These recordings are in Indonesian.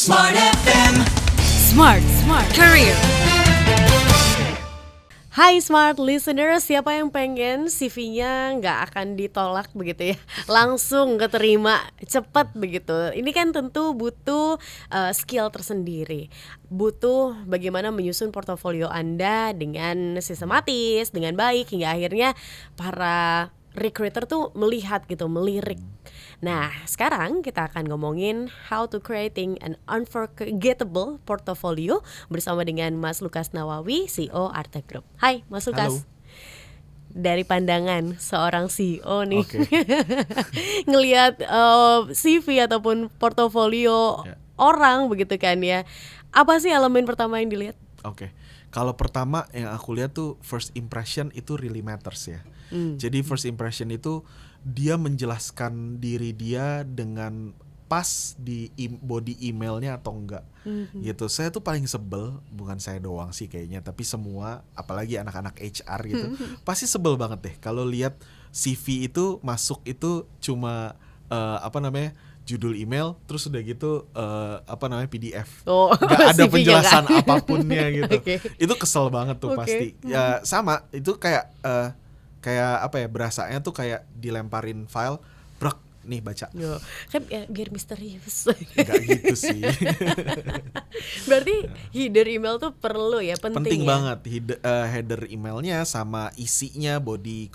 Smart FM. Smart Career. Hai Smart Listeners, siapa yang pengen CV-nya nggak akan ditolak begitu ya, langsung keterima cepat begitu. Ini kan tentu butuh skill tersendiri, butuh bagaimana menyusun portofolio Anda dengan sistematis, dengan baik, hingga akhirnya para recruiter tuh melihat gitu, melirik. Nah, sekarang kita akan ngomongin how to creating an unforgettable portfolio bersama dengan Mas Lukas Nawawi, CEO Arte Group. Hai, Mas Lukas. Halo. Dari pandangan seorang CEO nih, Oke. ngelihat CV ataupun portofolio Ya. orang begitu kan ya. Apa sih elemen pertama yang dilihat? Oke. Kalau pertama yang aku lihat tuh first impression itu really matters ya. Jadi first impression itu dia menjelaskan diri dia dengan pas di body emailnya atau enggak gitu. Saya tuh paling sebel, bukan saya doang sih kayaknya, tapi semua, apalagi anak-anak HR gitu, pasti sebel banget deh kalau lihat CV itu masuk itu cuma judul email, terus udah gitu PDF, Oh, nggak ada CV-nya penjelasan nggak. apapunnya gitu. Oke. Itu kesel banget tuh Oke. pasti. Ya sama, itu kayak berasanya tuh kayak dilemparin file, brak, nih baca. Yo, kan ya, biar misterius. Nggak gitu sih. Berarti header email tuh perlu ya, penting ya? Banget header emailnya sama isinya, body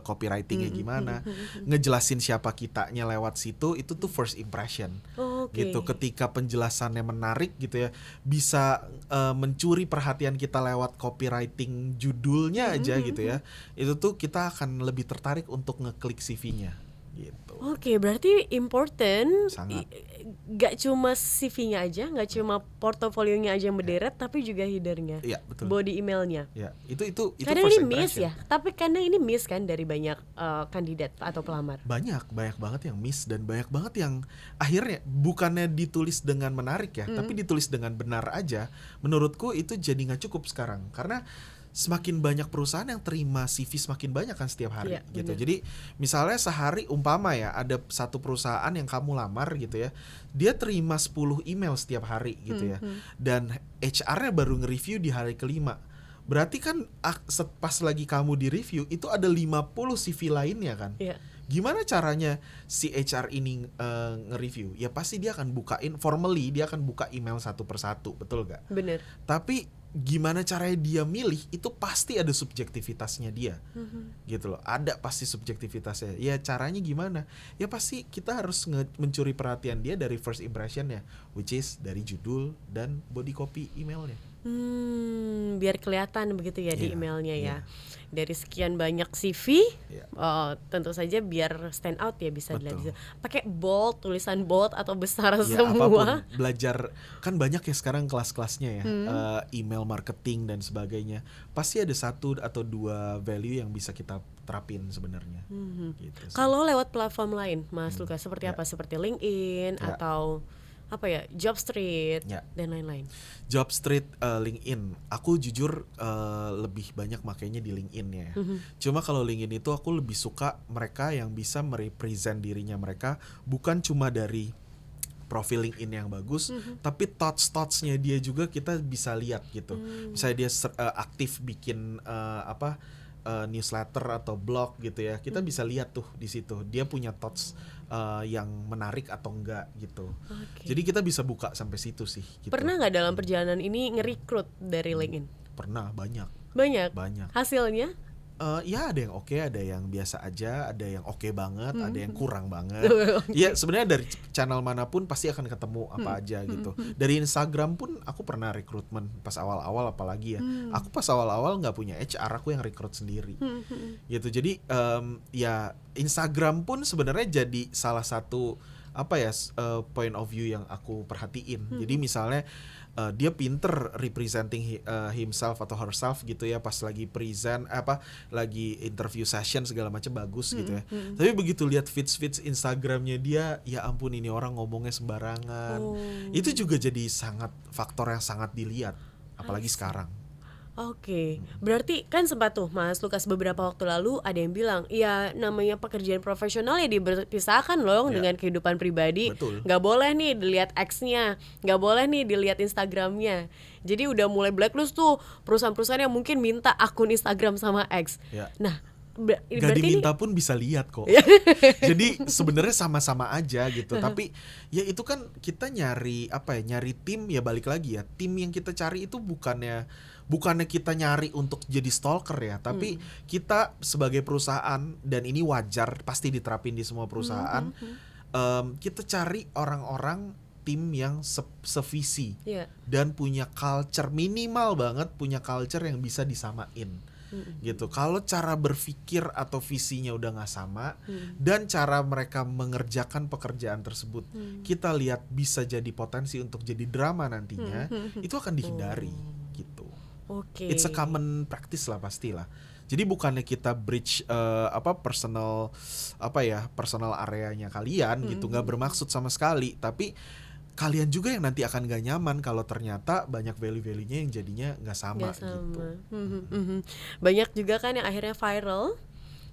copywritingnya gimana, ngejelasin siapa kitanya lewat situ, itu tuh first impression. Oke. Gitu. Ketika penjelasannya menarik gitu ya, bisa mencuri perhatian kita lewat copywriting judulnya aja gitu ya, itu tuh kita akan lebih tertarik untuk ngeklik CV-nya gitu. Oke, berarti important. Sangat. Gak cuma CV-nya aja, gak cuma portofolionya aja yang berderet, tapi juga headernya, Iya, betul. body emailnya. Ya, itu Kadang first ini miss impression. ya, tapi karena ini miss kan dari banyak kandidat atau pelamar. Banyak banget yang miss, dan banyak banget yang akhirnya bukannya ditulis dengan menarik ya, tapi ditulis dengan benar aja. Menurutku itu jadi nggak cukup sekarang, karena semakin banyak perusahaan yang terima CV semakin banyak kan setiap hari. Iya, gitu. benar. Jadi misalnya sehari umpama ya ada satu perusahaan yang kamu lamar gitu ya, dia terima 10 email setiap hari gitu ya, dan HR-nya baru nge-review di hari kelima. Berarti kan pas lagi kamu di review itu ada 50 CV lainnya kan. Iya. Gimana caranya si HR ini nge-review? Ya pasti dia akan bukain formally, dia akan buka email satu persatu, betul gak? Bener. Tapi gimana caranya dia milih, itu pasti ada subjektivitasnya dia. Gitu loh, ada pasti subjektivitasnya. Ya caranya gimana? Ya pasti kita harus mencuri perhatian dia dari first impression-nya, which is dari judul dan body copy emailnya. Biar kelihatan begitu ya di Iya, emailnya ya. iya. Dari sekian banyak CV, Iya. tentu saja biar stand out ya, bisa dilihat. Betul. Pakai bold, tulisan bold atau besar Ya semua. apapun, belajar kan banyak ya sekarang kelas-kelasnya ya, email marketing dan sebagainya. Pasti ada satu atau dua value yang bisa kita terapin sebenarnya. Gitu sih. Kalau lewat platform lain, Mas Lukas, seperti Ya. apa? Seperti LinkedIn Ya. atau apa ya, Jobstreet Ya. dan lain-lain. Jobstreet, LinkedIn, aku jujur lebih banyak makainya di LinkedIn ya. Cuma kalau LinkedIn itu aku lebih suka mereka yang bisa merepresent dirinya mereka, bukan cuma dari profil LinkedIn yang bagus, tapi thoughts-nya dia juga kita bisa lihat gitu. Misalnya dia aktif bikin newsletter atau blog gitu ya, kita bisa lihat tuh di situ dia punya thoughts yang menarik atau enggak gitu. Oke. Jadi kita bisa buka sampai situ sih. Gitu. Pernah nggak dalam perjalanan ini nge-recruit dari LinkedIn? Pernah, banyak. Banyak. Hasilnya? Hasilnya? Ya ada yang oke, ada yang biasa aja, ada yang oke banget, ada yang kurang banget. Oke. Ya sebenarnya dari channel manapun pasti akan ketemu apa aja gitu. Dari Instagram pun aku pernah rekrutmen pas awal-awal, apalagi ya. Aku pas awal-awal nggak punya HR, aku yang rekrut sendiri. Gitu. Jadi ya Instagram pun sebenarnya jadi salah satu point of view yang aku perhatiin. Jadi misalnya dia pinter representing himself atau herself gitu ya, pas lagi present lagi interview session segala macam bagus gitu ya. Tapi begitu lihat feeds Instagramnya dia, ya ampun ini orang ngomongnya sembarangan. Itu juga jadi faktor yang sangat dilihat, apalagi sekarang. Oke, berarti kan sempat tuh Mas Lukas beberapa waktu lalu ada yang bilang, ya namanya pekerjaan profesional ya dipisahkan loh Ya, dengan kehidupan pribadi. betul. Nggak boleh nih dilihat X-nya, nggak boleh nih dilihat Instagramnya. Jadi udah mulai blacklist tuh perusahaan-perusahaan yang mungkin minta akun Instagram sama X. Ya. Nah, Gak berarti ini diminta pun bisa lihat kok. Jadi sebenarnya sama-sama aja gitu. Tapi ya itu kan kita nyari apa ya? Nyari tim, ya balik lagi ya. Tim yang kita cari itu bukannya kita nyari untuk jadi stalker ya, tapi kita sebagai perusahaan, dan ini wajar pasti diterapin di semua perusahaan. Kita cari orang-orang tim yang sevisi ya. dan punya culture, minimal banget punya culture yang bisa disamain gitu. Kalau cara berpikir atau visinya udah nggak sama, dan cara mereka mengerjakan pekerjaan tersebut kita lihat bisa jadi potensi untuk jadi drama nantinya, itu akan dihindari gitu. Oke. It's a common practice lah, pastilah. Jadi bukannya kita breach personal areanya kalian gitu, nggak bermaksud sama sekali, tapi kalian juga yang nanti akan gak nyaman kalau ternyata banyak value-value-nya yang jadinya nggak sama, Nggak sama. gitu. Banyak juga kan yang akhirnya viral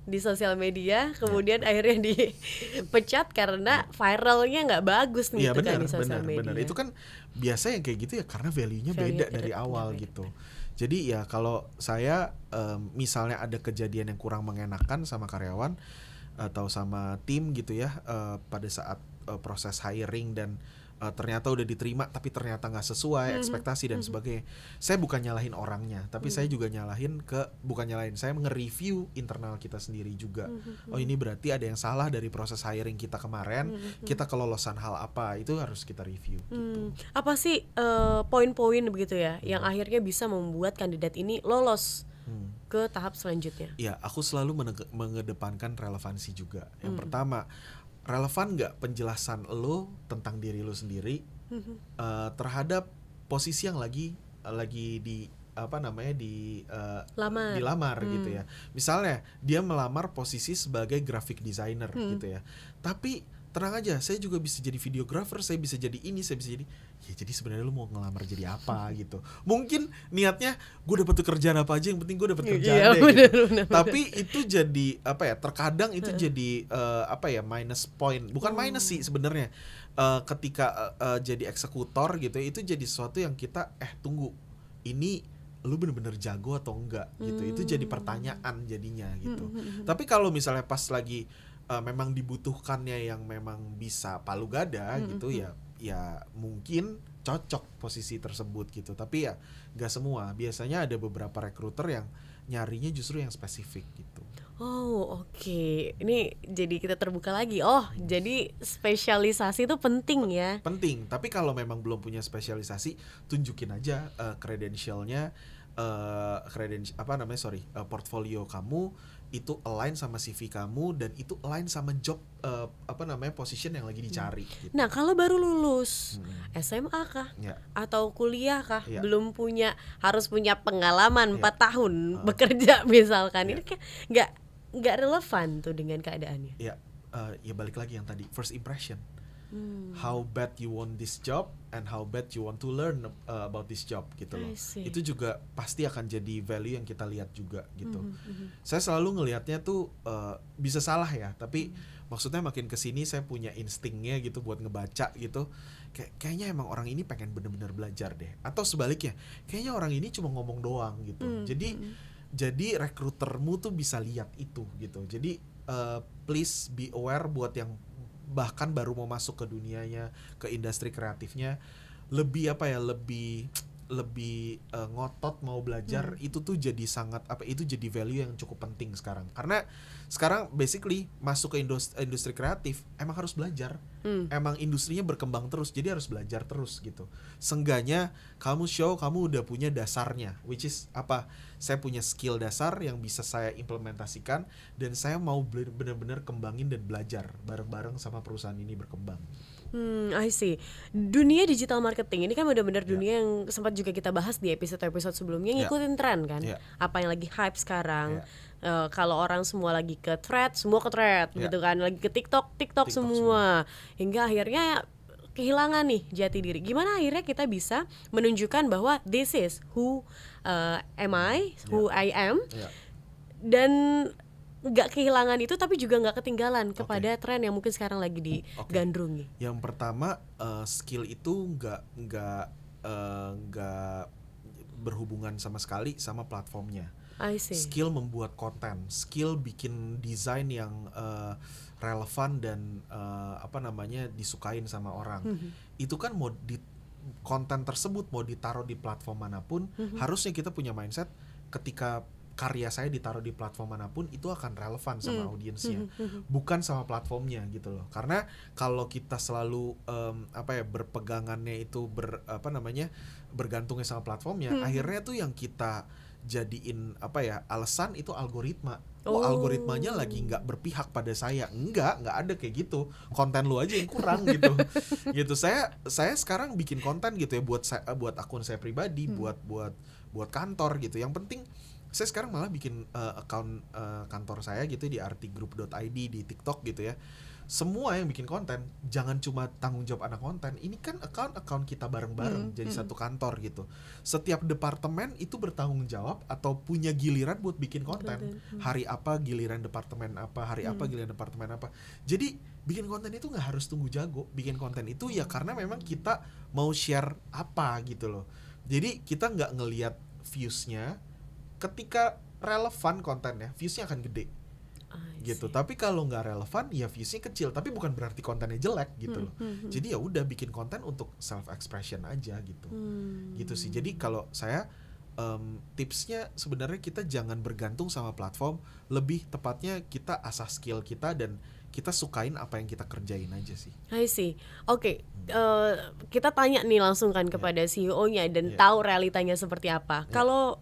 di sosial media, kemudian akhirnya dipecat karena viralnya nggak bagus nih, Iya itu kan benar, di sosial benar. media. Itu kan biasa yang kayak gitu ya, karena value-nya Value-nya beda tidak- dari awal beda. gitu. Jadi ya kalau saya misalnya ada kejadian yang kurang mengenakan sama karyawan atau sama tim gitu ya, pada saat proses hiring dan ternyata udah diterima tapi ternyata nggak sesuai ekspektasi dan sebagainya, saya bukan nyalahin orangnya, tapi saya juga saya nge-review internal kita sendiri juga. Oh, ini berarti ada yang salah dari proses hiring kita kemarin, kita kelolosan hal apa, itu harus kita review gitu. Apa sih poin-poin begitu ya yang akhirnya bisa membuat kandidat ini lolos ke tahap selanjutnya? Ya, aku selalu mengedepankan relevansi juga. Yang pertama, relevan nggak penjelasan lo tentang diri lo sendiri terhadap posisi yang lagi di Lamar. dilamar gitu ya. Misalnya dia melamar posisi sebagai graphic designer gitu ya. Tapi tenang aja, saya juga bisa jadi videographer, saya bisa jadi ini, saya bisa jadi, ya jadi sebenarnya lu mau ngelamar jadi apa gitu. Mungkin niatnya gue dapat kerjaan apa aja, yang penting gue dapat kerjaan Iya, deh bener, gitu. bener. Tapi itu jadi terkadang itu jadi minus point, bukan minus sih sebenarnya. Ketika jadi eksekutor gitu, itu jadi sesuatu yang kita tunggu, ini lu bener-bener jago atau enggak gitu. Itu jadi pertanyaan jadinya gitu. Tapi kalau misalnya pas lagi memang dibutuhkannya yang memang bisa palu gada gitu, ya mungkin cocok posisi tersebut gitu. Tapi ya nggak semua, biasanya ada beberapa recruiter yang nyarinya justru yang spesifik gitu. Oh, oke. Ini jadi kita terbuka lagi. Oh, jadi spesialisasi itu penting ya. Penting, tapi kalau memang belum punya spesialisasi, tunjukin aja credentialnya, portfolio kamu itu align sama CV kamu, dan itu align sama job position yang lagi dicari gitu. Nah, kalau baru lulus SMA kah? Ya. Atau kuliah kah? Ya. Belum harus punya pengalaman 4 Ya. tahun bekerja misalkan. Ya. Ini kayak nggak relevan tuh dengan keadaannya. Ya balik lagi yang tadi, first impression. How bad you want this job and how bad you want to learn about this job gitu loh. I see. Itu juga pasti akan jadi value yang kita lihat juga gitu. Saya selalu ngelihatnya tuh bisa salah ya, tapi maksudnya makin kesini saya punya instingnya gitu buat ngebaca gitu. Kayaknya emang orang ini pengen bener-bener belajar deh. Atau sebaliknya, kayaknya orang ini cuma ngomong doang gitu. Jadi rekrutermu tuh bisa lihat itu gitu. Jadi please be aware buat yang bahkan baru mau masuk ke dunianya, ke industri kreatifnya, lebih ngotot mau belajar. Itu tuh jadi itu jadi value yang cukup penting sekarang. Karena sekarang basically masuk ke industri kreatif emang harus belajar. Emang industrinya berkembang terus, jadi harus belajar terus gitu. Seenggaknya kamu udah punya dasarnya, which is apa? Saya punya skill dasar yang bisa saya implementasikan, dan saya mau benar-benar kembangin dan belajar bareng-bareng sama perusahaan ini berkembang. I see. Dunia digital marketing ini kan benar-benar dunia yang sempat juga kita bahas di episode-episode sebelumnya, ngikutin tren kan. Apa yang lagi hype sekarang. Kalau orang semua lagi ke thread, semua ke thread gitu kan. Lagi ke TikTok semua. Hingga akhirnya kehilangan nih jati diri. Gimana akhirnya kita bisa menunjukkan bahwa this is who am I, who I am, Ya. dan nggak kehilangan itu tapi juga nggak ketinggalan kepada tren yang mungkin sekarang lagi digandrungi. Yang pertama, skill itu nggak berhubungan sama sekali sama platformnya. I see. Skill membuat konten, skill bikin desain yang relevan dan disukain sama orang. Itu kan mau di konten tersebut mau ditaruh di platform manapun, harusnya kita punya mindset ketika karya saya ditaruh di platform manapun itu akan relevan sama audiensnya, bukan sama platformnya gitu loh. Karena kalau kita selalu berpegangannya itu bergantungnya sama platformnya, akhirnya tuh yang kita jadiin alasan itu algoritma. Algoritmanya lagi nggak berpihak pada saya. Nggak ada kayak gitu. Konten lu aja yang kurang gitu. Gitu. Saya sekarang bikin konten gitu ya buat akun saya pribadi, buat kantor gitu. Yang penting saya sekarang malah bikin account kantor saya gitu di artigroup.id di TikTok gitu ya. Semua yang bikin konten jangan cuma tanggung jawab anak konten. Ini kan account kita bareng-bareng jadi satu kantor gitu. Setiap departemen itu bertanggung jawab atau punya giliran buat bikin konten. Hari apa giliran departemen apa, hari apa giliran departemen apa. Jadi bikin konten itu nggak harus tunggu jago. Bikin konten itu ya karena memang kita mau share apa gitu loh. Jadi kita nggak ngelihat viewsnya. Ketika relevan kontennya, viewsnya akan gede gitu. Tapi kalau nggak relevan, ya viewsnya kecil. Tapi bukan berarti kontennya jelek gitu loh. Jadi ya udah bikin konten untuk self expression aja gitu. Gitu sih. Jadi kalau saya tipsnya sebenarnya kita jangan bergantung sama platform. Lebih tepatnya kita asah skill kita dan kita sukain apa yang kita kerjain aja sih. I see. Oke, kita tanya nih langsung kan kepada CEO-nya dan tahu realitanya seperti apa. Kalau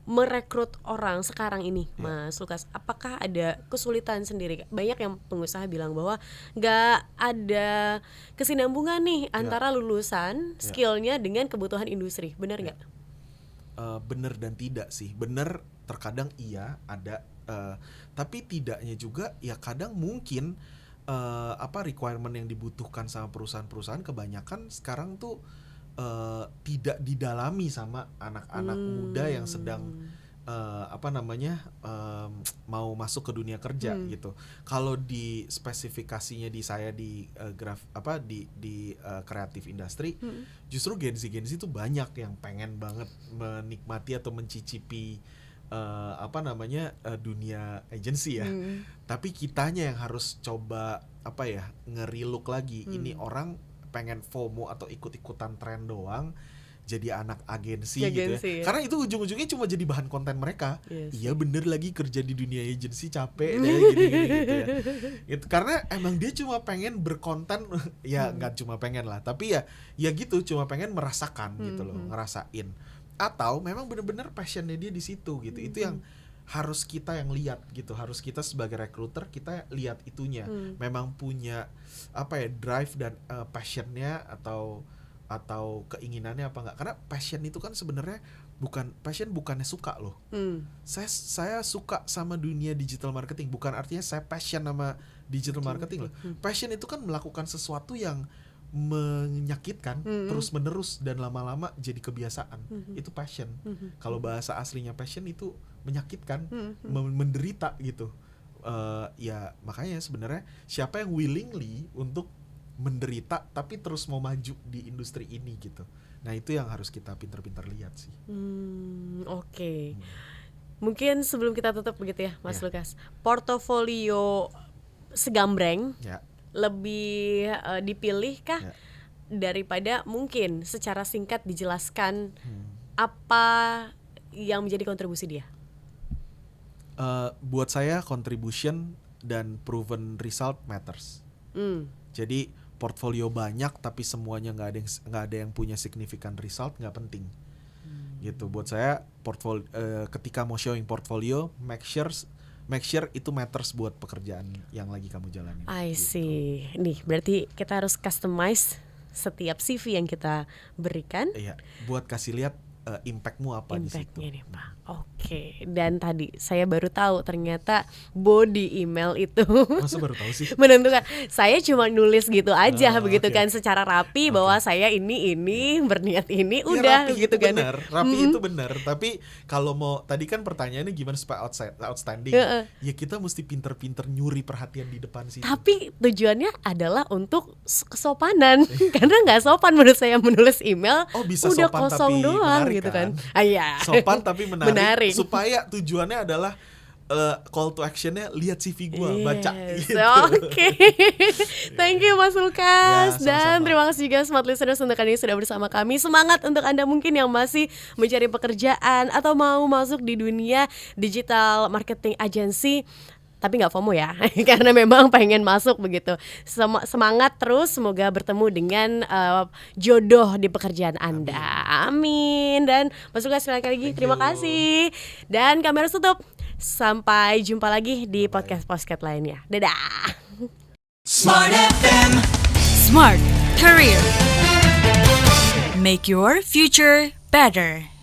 merekrut orang sekarang ini, Mas Lukas, apakah ada kesulitan sendiri? Banyak yang pengusaha bilang bahwa nggak ada kesinambungan nih antara lulusan skillnya dengan kebutuhan industri, benar nggak? Bener dan tidak sih. Bener terkadang iya ada, tapi tidaknya juga ya kadang mungkin requirement yang dibutuhkan sama perusahaan-perusahaan kebanyakan sekarang tuh tidak didalami sama anak-anak muda yang sedang mau masuk ke dunia kerja gitu. Kalau di spesifikasinya di saya di kreatif industri, justru Gen Z itu banyak yang pengen banget menikmati atau mencicipi dunia agency ya. Tapi kitanya yang harus coba nge-relook lagi. Ini orang pengen FOMO atau ikut-ikutan tren doang jadi anak agensi gitu ya. Karena itu ujung-ujungnya cuma jadi bahan konten mereka. Iya bener lagi kerja di dunia agensi capek deh gini gitu ya. Itu karena emang dia cuma pengen berkonten ya nggak cuma pengen lah, tapi ya gitu cuma pengen merasakan gitu loh, ngerasain. Atau memang bener-bener passionnya dia di situ gitu. Itu yang harus kita yang lihat gitu, harus kita sebagai recruiter kita lihat itunya, memang punya drive dan passionnya atau keinginannya apa enggak. Karena passion itu kan sebenarnya bukannya suka loh. Saya suka sama dunia digital marketing, bukan artinya saya passion sama digital marketing loh. Passion itu kan melakukan sesuatu yang menyakitkan terus menerus dan lama-lama jadi kebiasaan. Itu passion. Kalau bahasa aslinya passion itu menyakitkan, menderita gitu. Ya makanya sebenarnya siapa yang willingly untuk menderita tapi terus mau maju di industri ini gitu. Nah itu yang harus kita pintar-pintar lihat sih. Oke. Mungkin sebelum kita tutup begitu ya Mas Lukas, portofolio segambreng lebih dipilih kah daripada mungkin secara singkat dijelaskan apa yang menjadi kontribusi dia? Buat saya contribution dan proven result matters. Jadi portfolio banyak tapi semuanya nggak ada yang punya significant result nggak penting. Gitu. Buat saya ketika mau showing portfolio make sure itu matters buat pekerjaan yang lagi kamu jalanin. I see. Nih berarti kita harus customize setiap CV yang kita berikan. Iya. Buat kasih lihat impactmu apa di situ. Impact-nya nih Pak. Oke. Dan tadi saya baru tahu ternyata body email itu Masa baru tahu sih? menentukan. Saya cuma nulis gitu aja begitu Oke. kan secara rapi bahwa saya ini berniat ini Ya, udah rapi gitu itu kan. benar, rapi itu benar. Tapi kalau mau tadi kan pertanyaannya gimana supaya outstanding? Ya kita mesti pinter-pinter nyuri perhatian di depan situ. Tapi tujuannya adalah untuk kesopanan. Karena nggak sopan menurut saya menulis email Oh, bisa udah sopan kosong tapi doang menarik gitu kan. kan? Iya. Sopan tapi menarik, Menarik. supaya tujuannya adalah call to actionnya lihat CV gua, baca Yes, gitu. Oke. Thank you Mas Lukas. Ya, Dan sama-sama. terima kasih juga Smart Listeners untuk kali ini sudah bersama kami. Semangat untuk Anda mungkin yang masih mencari pekerjaan atau mau masuk di dunia digital marketing agency, tapi nggak FOMO ya, karena memang pengen masuk begitu. Semangat terus, semoga bertemu dengan jodoh di pekerjaan Anda. Amin. Dan Mas Lukas sekali lagi terima you. kasih. Dan kami harus tutup. Sampai jumpa lagi di podcast-podcast lainnya. Dadah. Smart FM. Smart Career. Make your future better.